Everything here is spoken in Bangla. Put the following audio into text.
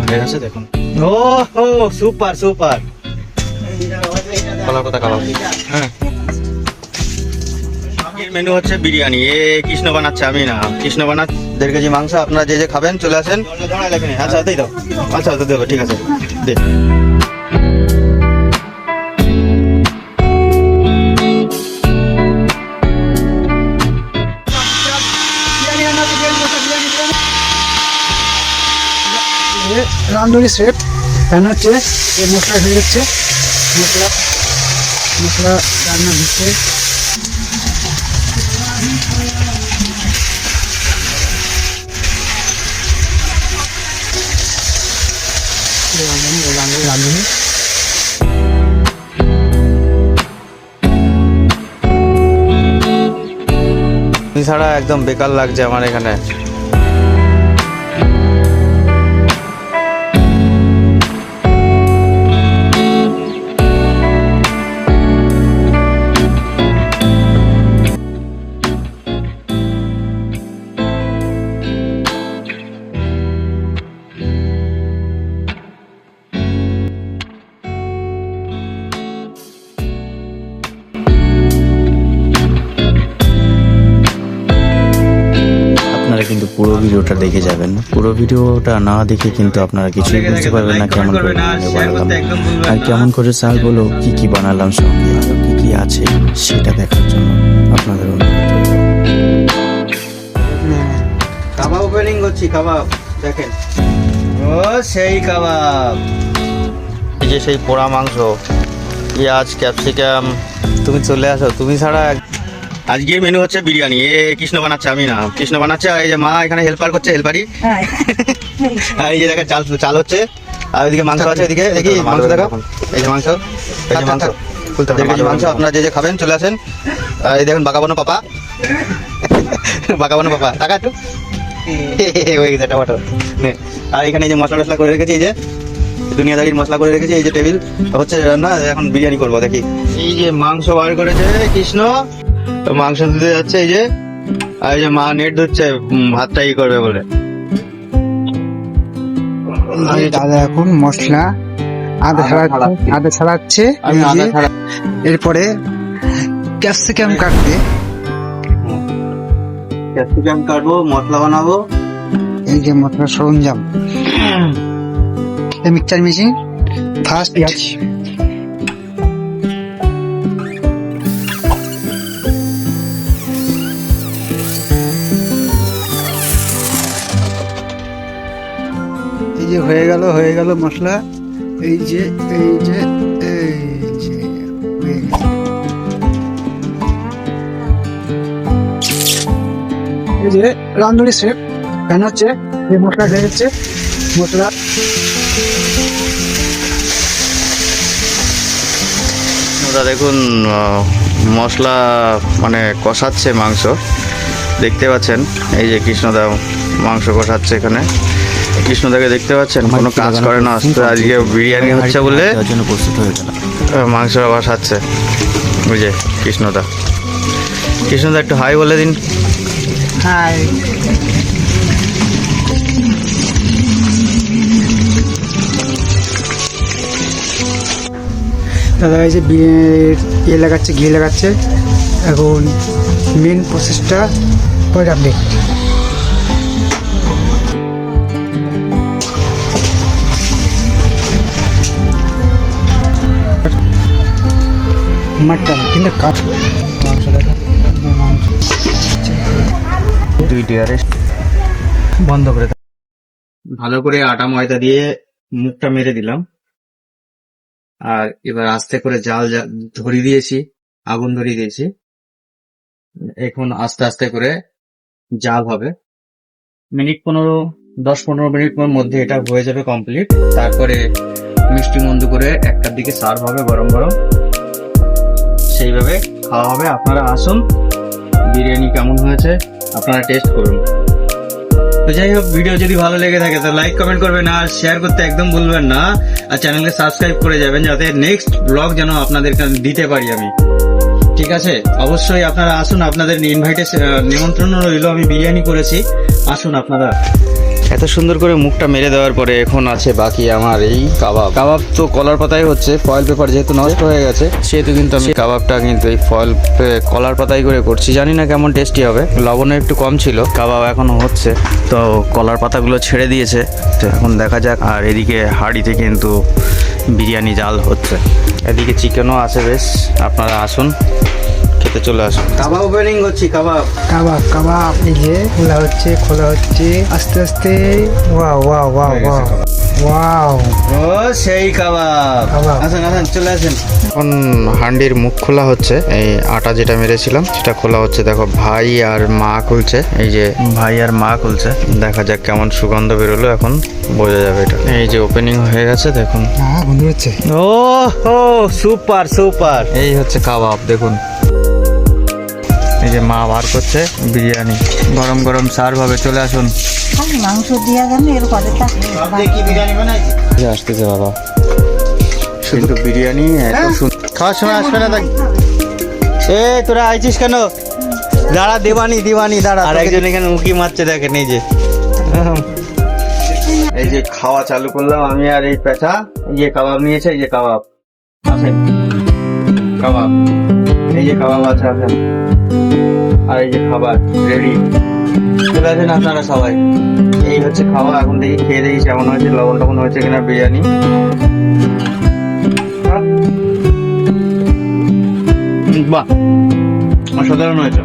ঠিক আছে দেখুন। ও হো সুপার সুপার। কথা কালাও। হ্যাঁ, মেনু হচ্ছে বিরিয়ানি। এ কৃষ্ণ বানাচ্ছে, আমি না। কৃষ্ণ বানাচ্ছে 1.5 কেজি মাংস। আপনারা যে যে খাবেন চলে আসেন। আচ্ছা দিয়ে দাও। আচ্ছা দেবো, ঠিক আছে দে। রান্ধুনি সেট প্যান হচ্ছে এই মশলা হয়ে যাচ্ছে। মশলা মশলা রান্না হচ্ছে। রান্ধুনি ছাড়া একদম বেকার লাগছে আমার এখানে। আপনারা কিন্তু পুরো ভিডিওটা দেখে যাবেন। পুরো ভিডিওটা না দেখে কিন্তু আপনারা কিছুই বুঝতে পারবেন না কেমন করে বানালাম আর কেমন করে চাল বলো কি কি বানালাম, সঙ্গে আরো কি কি আছে সেটা দেখার জন্য আপনাদের অনুরোধ রইল। কাবাব ওপেনিং করছি। কাবাব দেখেন, ও সেই কাবাব, এই যে সেই পোড়া মাংস, পেঁয়াজ, ক্যাপসিকাম। তুমি চলে আসো, তুমি ছাড়া। আজকের মেনু হচ্ছে বিরিয়ানি। এ কৃষ্ণ বানাচ্ছে, আমি না। কৃষ্ণ বানাচ্ছে, আর এই যে মা এখানে হেল্পার করছে, হেল্পারি। আর এই যে দেখেন চাল চাল হচ্ছে, আর ওইদিকে মাংস আছে। এদিকে দেখি মাংস দেখা, এই যে মাংস, এই যে মাংস 1.5 কেজি মাংস। আপনারা যে যে খাবেন চলে আসেন। আর এই দেখুন বাঁকাবানো পাপা, বাঁকাবানো পাপা টাকা একটু হয়ে গেছে টমাটো। আর এখানে এই যে মশলা টসলা করে রেখেছি, এই যে দুনিয়াদারির মশলা করে রেখেছি। এই যে টেবিল হচ্ছে রান্না, এখন বিরিয়ানি করবো। দেখি এই যে মাংস বার করেছে কৃষ্ণ, তো মাংস দিতে যাচ্ছে। এই যে, আর এই যে মা নেট ধরছে ভাতটা ই করবে বলে। দাদা এখন মশলা আদা ছাড়াচ্ছে। এরপরে ক্যাপসিকাম কাটবে। ক্যাপসিকাম কাটবো, মশলা বানাবো। এই যে মশলা সরঞ্জাম, মিক্সচার মেশিন ফার্স্ট। এই যে হয়ে গেল মশলা। এই যে হয়ে গেছে। এই যে রান্ধুনি সেট প্যান হচ্ছে এই মশলা হয়ে যাচ্ছে। মশলা দেখুন মশলা মানে কষাচ্ছে মাংস, দেখতে পাচ্ছেন। এই যে কৃষ্ণদা মাংস কষাচ্ছে এখানে। কৃষ্ণদাকে দেখতে পাচ্ছেন, কোনো কাজ করে না। আজকে বিরিয়ানি হচ্ছে বলে প্রস্তুত হয়ে গেল, মাংস কষাচ্ছে। ওই যে কৃষ্ণদা, কৃষ্ণদা একটু হাই বলে দিন। হাই। দাদা এই যে ইয়ে লাগাচ্ছে, ঘি লাগাচ্ছে। এখন মেন প্রসেসটা পরে আপডেট। মাটন কিন্তু কাট বন্ধ করে ভালো করে আটা ময়দা দিয়ে মুখটা মেরে দিলাম। আর এবার আস্তে করে জাল ধরিয়ে দিয়েছি, আগুন ধরিয়ে দিয়েছি। এখন আস্তে আস্তে করে জাল হবে। 10-15 মিনিট মধ্যে এটা হয়ে যাবে কমপ্লিট। তারপরে মিষ্টি মন্দ করে একটার দিকে সার্ভ হবে গরম গরম, সেইভাবে খাওয়া হবে। আপনারা আসুন, বিরিয়ানি কেমন হয়েছে আপনারা টেস্ট করুন। তো যাই হোক, ভিডিও যদি ভালো লেগে থাকে তো লাইক কমেন্ট করবেন, আর শেয়ার করতে একদম ভুলবেন না। আর চ্যানেলকে সাবস্ক্রাইব করে যাবেন, যাতে নেক্সট ব্লগ যেন আপনাদের দিতে পারি আমি। ঠিক আছে, অবশ্যই আপনারা আসুন, আপনাদের নিমন্ত্রণ রইল। আমি বিরিয়ানি করেছি, আসুন আপনারা। এত সুন্দর করে মুখটা মেরে দেওয়ার পরে এখন আছে বাকি আমার এই কাবাব। কাবাব তো কলার পাতায় হচ্ছে, ফয়েল পেপার যেহেতু নষ্ট হয়ে গেছে সেহেতু কিন্তু আমি কাবাবটা কিন্তু এই কলার পাতায় করে করছি। জানি না কেমন টেস্টি হবে, লবণও একটু কম ছিল। কাবাব এখনো হচ্ছে, তো কলার পাতাগুলো ছেড়ে দিয়েছে, তো এখন দেখা যাক। আর এদিকে হাঁড়িতে কিন্তু বিরিয়ানি জাল হচ্ছে, এদিকে চিকেনও আছে বেশ। আপনারা আসুন, খেতে চলে আসুন। কাবাব ওপেনিং করছি, কাবাব কাবাব কাবাব এই যে খোলা হচ্ছে আস্তে আস্তে। Wow wow wow wow wow, ও সেই কাবাব। কাবাব। আসেন আসেন, চলে আসেন। এখন হান্ডির মুখ খোলা হচ্ছে, এই আটা যেটা মেরেছিলাম সেটা খোলা হচ্ছে। দেখো ভাই আর মা খুলছে, এই যে ভাই আর মা খুলছে। দেখা যাক কেমন সুগন্ধ বেরোলো, এখন বোঝা যাবে এটা। এই যে ওপেনিং হয়ে গেছে দেখুন। হ্যাঁ বন্ধু হচ্ছে। ও হো, সুপার সুপার। এই হচ্ছে কাবাব দেখুন। এই যে মা বার করছে বিরিয়ানি, গরম গরম সার্ভ হবে, চলে আসুন। খালি মাংস দিয়া দেন এর পরেটা কি বিরিয়ানি বানাইছি? আসতেছে বাবা, কিন্তু বিরিয়ানি এত সুন্দর। খাওয়ার সময় আসবে না দেখ। এ তোরা আইছিস কেন? দাঁড়া, দিবানি দাঁড়া। আর একজন এখানে উকি মারছে, দেখেন এই যে। এই যে খাওয়া চালু করলাম আমি আর এই পেঁচা। এই যে কাবাব নিয়েছে, এই যে কাবাব। আসেন কাবাব, এই যে কাবাব আছে, আসেন। আর এই যে খাবার রেডি, চলে আসেন আপনারা সবাই। এই হচ্ছে খাওয়া, এখন দেখি খেয়ে দেখি কেমন হয়েছে, লবণ টবণ হয়েছে কিনা বিরিয়ানি। বাহ, অসাধারণ হয়েছে।